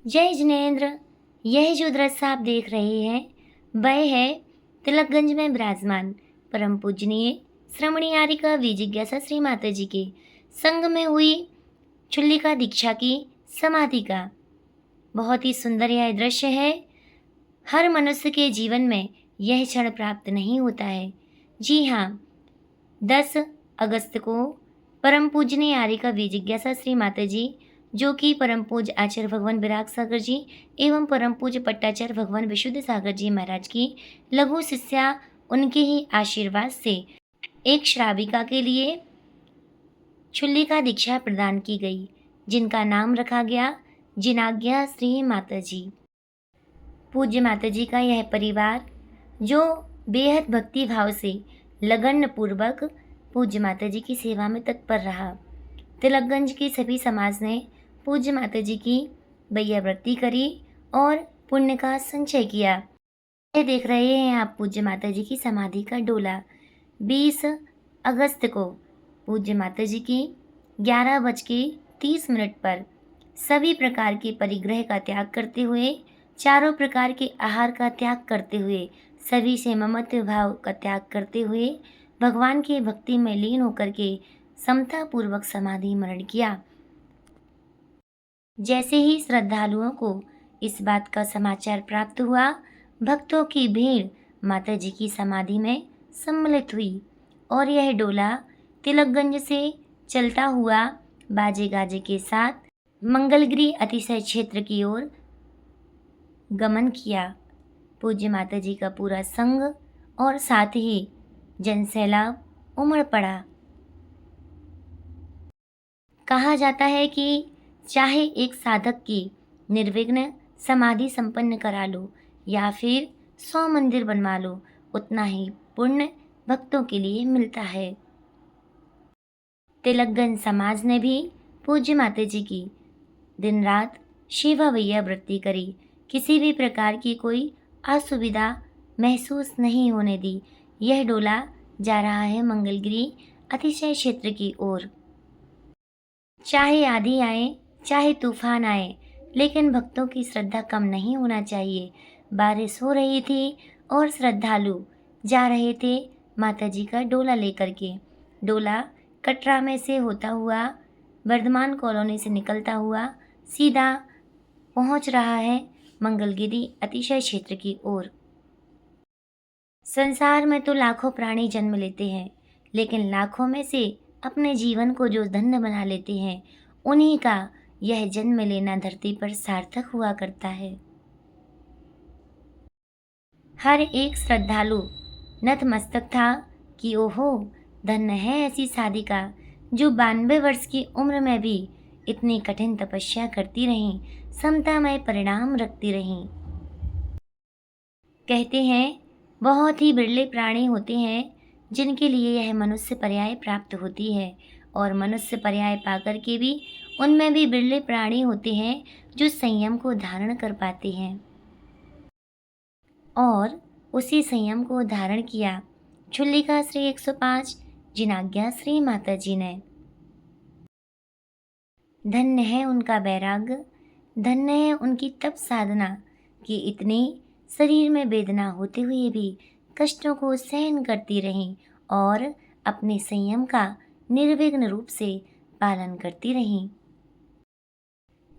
जय जिनेंद्र। यह जो दृश्य आप देख रहे हैं वह है तिलकगंज में विराजमान परम पूजनीय श्रमणी आर्यिका विजिज्ञासा श्री माता जी के संग में हुई चुल्लिका दीक्षा की समाधि का। बहुत ही सुंदर यह दृश्य है। हर मनुष्य के जीवन में यह क्षण प्राप्त नहीं होता है। जी हाँ, 10 अगस्त को परम पूजनीय आर्यिका विजिज्ञासा श्री माता जी, जो कि परम पूज्य आचार्य भगवान विराग सागर जी एवं परम पूज्य पट्टाचार्य भगवान विशुद्ध सागर जी महाराज की लघु शिष्या, उनके ही आशीर्वाद से एक श्राविका के लिए चुल्लिका दीक्षा प्रदान की गई, जिनका नाम रखा गया जिनाज्ञा श्री माता जी। पूज्य माता जी का यह परिवार जो बेहद भक्ति भाव से लगन पूर्वक पूज्य माता जी की सेवा में तत्पर रहा। तिलकगंज के सभी समाज ने पूज्य माता जी की बैयावृत्ति करी और पुण्य का संचय किया। ये देख रहे हैं आप पूज्य माता जी की समाधि का डोला। 20 अगस्त को पूज्य माता जी की 11:30 पर सभी प्रकार के परिग्रह का त्याग करते हुए, चारों प्रकार के आहार का त्याग करते हुए, सभी से ममत्व भाव का त्याग करते हुए भगवान की भक्ति में लीन होकर के समता पूर्वक समाधि मरण किया। जैसे ही श्रद्धालुओं को इस बात का समाचार प्राप्त हुआ, भक्तों की भीड़ माता जी की समाधि में सम्मिलित हुई और यह डोला तिलकगंज से चलता हुआ बाजे गाजे के साथ मंगलगिरी अतिशय क्षेत्र की ओर गमन किया। पूज्य माता जी का पूरा संग और साथ ही जनसैलाब उमड़ पड़ा। कहा जाता है कि चाहे एक साधक की निर्विघ्न समाधि संपन्न करा लो या फिर 100 मंदिर बनवा लो, उतना ही पुण्य भक्तों के लिए मिलता है। तिलकगंज समाज ने भी पूज्य माता जी की दिन रात सेवा बैयावृत्ति करी। किसी भी प्रकार की कोई असुविधा महसूस नहीं होने दी। यह डोला जा रहा है मंगलगिरी अतिशय क्षेत्र की ओर। चाहे आंधी आए, चाहे तूफान आए, लेकिन भक्तों की श्रद्धा कम नहीं होना चाहिए। बारिश हो रही थी और श्रद्धालु जा रहे थे माता जी का डोला लेकर के। डोला कटरा में से होता हुआ, वर्धमान कॉलोनी से निकलता हुआ सीधा पहुंच रहा है मंगलगिरी अतिशय क्षेत्र की ओर। संसार में तो लाखों प्राणी जन्म लेते हैं, लेकिन लाखों में से अपने जीवन को जो धन्य बना लेते हैं, उन्हीं का यह जन्म लेना धरती पर सार्थक हुआ करता है। हर एक श्रद्धालु नतमस्तक था कि ओहो, धन्य है ऐसी साधिका जो 92 वर्ष की उम्र में भी इतनी कठिन तपस्या करती रहीं, समतामय परिणाम रखती रहीं। कहते हैं बहुत ही बिरले प्राणी होते हैं जिनके लिए यह मनुष्य पर्याय प्राप्त होती है, और मनुष्य पर्याय पाकर के भी उनमें भी बिरले प्राणी होते हैं जो संयम को धारण कर पाते हैं। और उसी संयम को धारण किया चुल्लिका श्री 105 जिनाज्ञा श्री माता जी ने। धन्य है उनका वैराग्य, धन्य है उनकी तप साधना कि इतनी शरीर में वेदना होते हुए भी कष्टों को सहन करती रहीं और अपने संयम का निर्विघ्न रूप से पालन करती रहीं।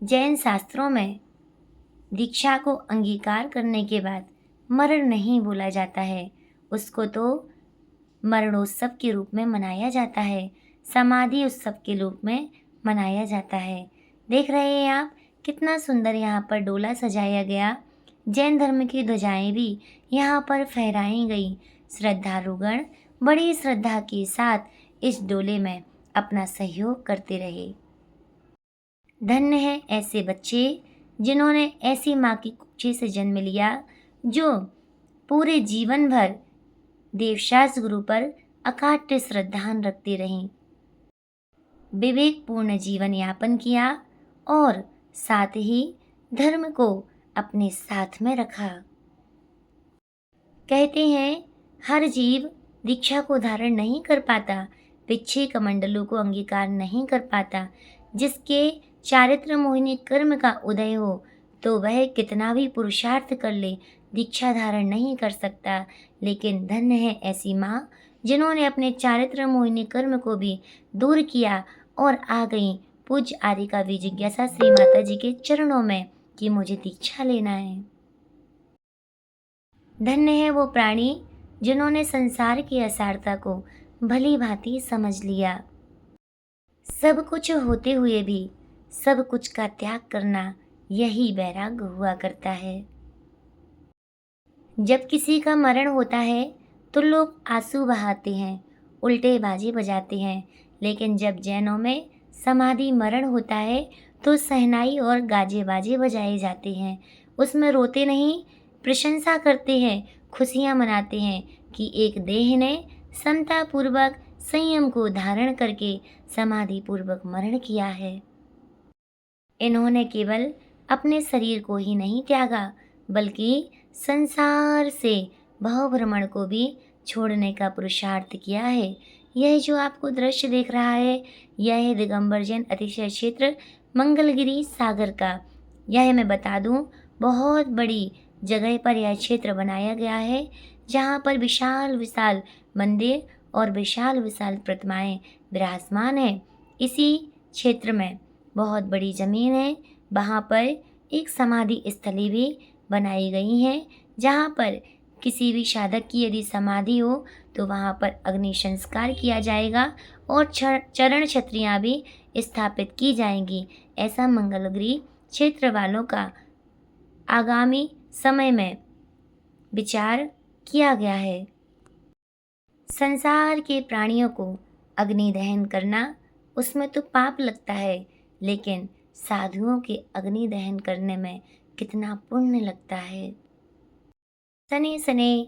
जैन शास्त्रों में दीक्षा को अंगीकार करने के बाद मरण नहीं बोला जाता है, उसको तो मरणोत्सव के रूप में मनाया जाता है, समाधि उत्सव के रूप में मनाया जाता है। देख रहे हैं आप कितना सुंदर यहाँ पर डोला सजाया गया। जैन धर्म की ध्वजाएं भी यहाँ पर फहराई गई। श्रद्धालुगण बड़ी श्रद्धा के साथ इस डोले में अपना सहयोग करते रहे। धन्य है ऐसे बच्चे जिन्होंने ऐसी माँ की कुक्षी से जन्म लिया, जो पूरे जीवन भर देवशास गुरु पर अकाट्य श्रद्धान रखती रहीं, विवेकपूर्ण जीवन यापन किया और साथ ही धर्म को अपने साथ में रखा। कहते हैं हर जीव दीक्षा को धारण नहीं कर पाता, पिछे कमंडलों को अंगीकार नहीं कर पाता। जिसके चारित्र मोहिनी कर्म का उदय हो, तो वह कितना भी पुरुषार्थ कर ले दीक्षा धारण नहीं कर सकता। लेकिन धन्य है ऐसी माँ जिन्होंने अपने चारित्र मोहिनी कर्म को भी दूर किया और आ गई पूज्य आर्यिका विजिज्ञासा श्री माता जी के चरणों में कि मुझे दीक्षा लेना है। धन्य है वो प्राणी जिन्होंने संसार की असारता को भली भांति समझ लिया। सब कुछ होते हुए भी सब कुछ का त्याग करना यही वैराग्य हुआ करता है। जब किसी का मरण होता है तो लोग आंसू बहाते हैं, उल्टे बाजे बजाते हैं, लेकिन जब जैनों में समाधि मरण होता है तो सहनाई और गाजे बाजे बजाए जाते हैं। उसमें रोते नहीं, प्रशंसा करते हैं, खुशियाँ मनाते हैं कि एक देह ने समता पूर्वक संयम को धारण करके समाधि पूर्वक मरण किया है। इन्होंने केवल अपने शरीर को ही नहीं त्यागा बल्कि संसार से भाव भ्रमण को भी छोड़ने का पुरुषार्थ किया है। यह जो आपको दृश्य देख रहा है यह है दिगंबर जैन अतिशय क्षेत्र मंगलगिरी सागर का। यह मैं बता दूं बहुत बड़ी जगह पर यह क्षेत्र बनाया गया है जहाँ पर विशाल विशाल मंदिर और विशाल विशाल प्रतिमाएं विराजमान हैं। इसी क्षेत्र में बहुत बड़ी जमीन है, वहाँ पर एक समाधि स्थली भी बनाई गई हैं जहाँ पर किसी भी साधक की यदि समाधि हो तो वहाँ पर अग्नि संस्कार किया जाएगा और चरण छत्रियाँ भी स्थापित की जाएंगी। ऐसा मंगलगिरी क्षेत्र वालों का आगामी समय में विचार किया गया है। संसार के प्राणियों को अग्नि दहन करना उसमें तो पाप लगता है, लेकिन साधुओं के अग्नि दहन करने में कितना पुण्य लगता है। सने सने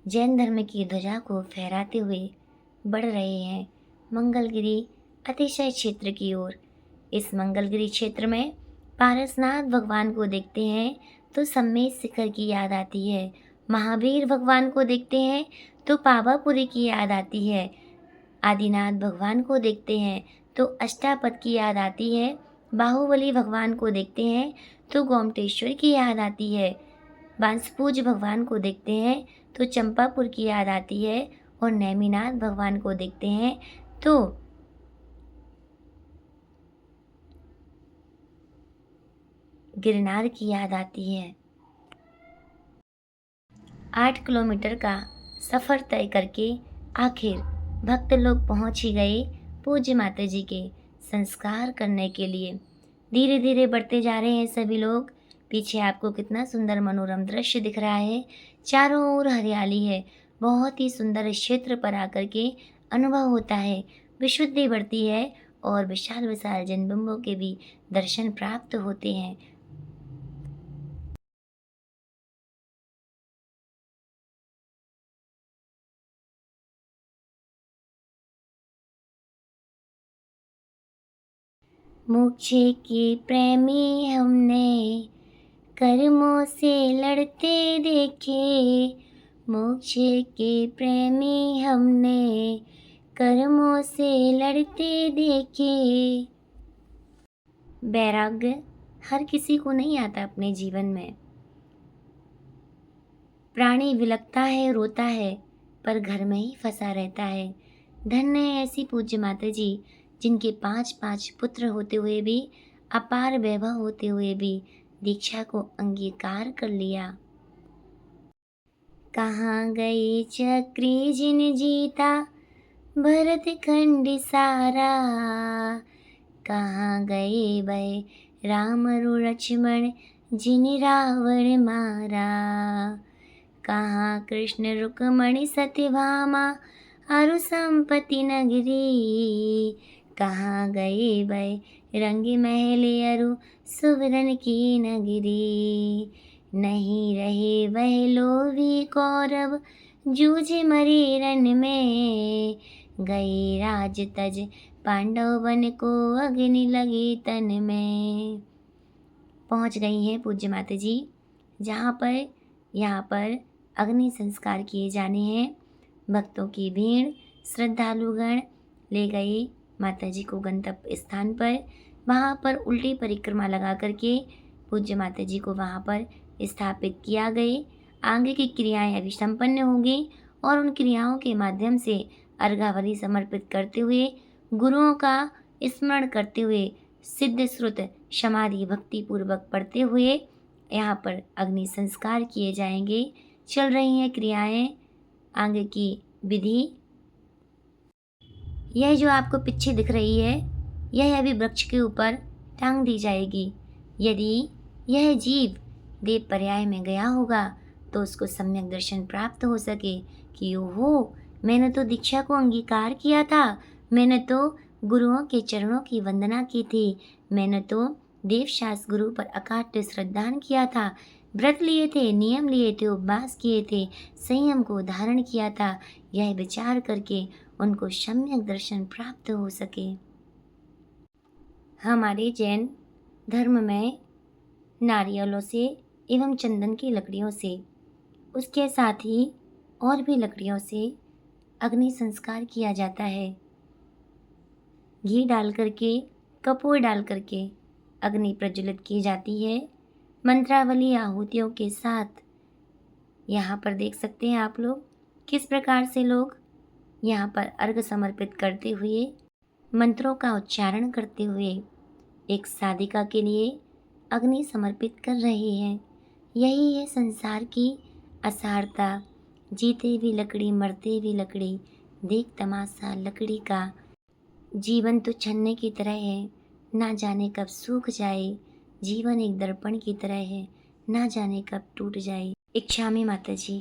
जैन धर्म की ध्वजा को फहराते हुए बढ़ रहे हैं मंगलगिरी अतिशय क्षेत्र की ओर। इस मंगलगिरी क्षेत्र में पारसनाथ भगवान को देखते हैं तो सम्मेद शिखर की याद आती है। महावीर भगवान को देखते हैं तो पावापुरी की याद आती है। आदिनाथ भगवान को देखते हैं तो अष्टापद की याद आती है। बाहुबली भगवान को देखते हैं तो गोमटेश्वर की याद आती है। बांसपूज भगवान को देखते हैं तो चंपापुर की याद आती है और नेमिनाथ भगवान को देखते हैं तो गिरनार की याद आती है। 8 किलोमीटर का सफ़र तय करके आखिर भक्त लोग पहुंच ही गए पूज्य माता जी के संस्कार करने के लिए। धीरे धीरे बढ़ते जा रहे हैं सभी लोग। पीछे आपको कितना सुंदर मनोरम दृश्य दिख रहा है। चारों ओर हरियाली है। बहुत ही सुंदर इस क्षेत्र पर आकर के अनुभव होता है, विशुद्धि बढ़ती है और विशाल विशाल जनबिंबों के भी दर्शन प्राप्त होते हैं। मोक्ष के प्रेमी हमने कर्मों से लड़ते देखे। मोक्ष के प्रेमी हमने कर्मों से लड़ते देखे। वैराग्य हर किसी को नहीं आता अपने जीवन में। प्राणी विलखता है, रोता है, पर घर में ही फंसा रहता है। धन्य है ऐसी पूज्य माता जी जिनके 5-5 पुत्र होते हुए भी, अपार वैभव होते हुए भी दीक्षा को अंगीकार कर लिया। कहाँ गए चक्री जिन जीता भरत खंड सारा। कहाँ गए भय राम लक्ष्मण जिन रावण मारा। कहाँ कृष्ण रुक्मणी सत्यभामा अरु संपति नगरी। कहाँ गए भय रंग महल अरु सुवरन की नगरी। नहीं रहे वह लोभी कौरव जूझे मरे रण में। गए राज तज पांडव बन को अग्नि लगे तन में। पहुँच गई हैं पूज्य माता जी जहाँ पर यहाँ पर अग्नि संस्कार किए जाने हैं। भक्तों की भीड़, श्रद्धालुगण ले गए माता जी को गंतव्य स्थान पर। वहाँ पर उल्टी परिक्रमा लगा करके पूज्य माता जी को वहाँ पर स्थापित किया गए। आगे की क्रियाएं अभी संपन्न होंगी और उन क्रियाओं के माध्यम से अर्घावली समर्पित करते हुए, गुरुओं का स्मरण करते हुए, सिद्ध श्रुत समाधि भक्ति पूर्वक पढ़ते हुए यहाँ पर अग्नि संस्कार किए जाएंगे। चल रही हैं क्रियाएं, आगे की विधि। यह जो आपको पीछे दिख रही है, यह अभी वृक्ष के ऊपर टांग दी जाएगी। यदि यह जीव देव पर्याय में गया होगा तो उसको सम्यक दर्शन प्राप्त हो सके कि ओहो, मैंने तो दीक्षा को अंगीकार किया था, मैंने तो गुरुओं के चरणों की वंदना की थी, मैंने तो देवशास्त्र गुरु पर अकाट श्रद्धान किया था, व्रत लिए थे, नियम लिए थे, उपवास किए थे, संयम को धारण किया था। यह विचार करके उनको सम्यक दर्शन प्राप्त हो सके। हमारे जैन धर्म में नारियलों से एवं चंदन की लकड़ियों से, उसके साथ ही और भी लकड़ियों से अग्नि संस्कार किया जाता है। घी डाल करके, कपूर डाल करके अग्नि प्रज्वलित की जाती है मंत्रावली आहुतियों के साथ। यहाँ पर देख सकते हैं आप लोग किस प्रकार से लोग यहाँ पर अर्घ समर्पित करते हुए, मंत्रों का उच्चारण करते हुए एक साधिका के लिए अग्नि समर्पित कर रहे हैं। यही है संसार की असारता। जीते भी लकड़ी, मरते भी लकड़ी, देख तमाशा लकड़ी का। जीवन तो छन्ने की तरह है, ना जाने कब सूख जाए। जीवन एक दर्पण की तरह है, ना जाने कब टूट जाए। इच्छामी माता जी।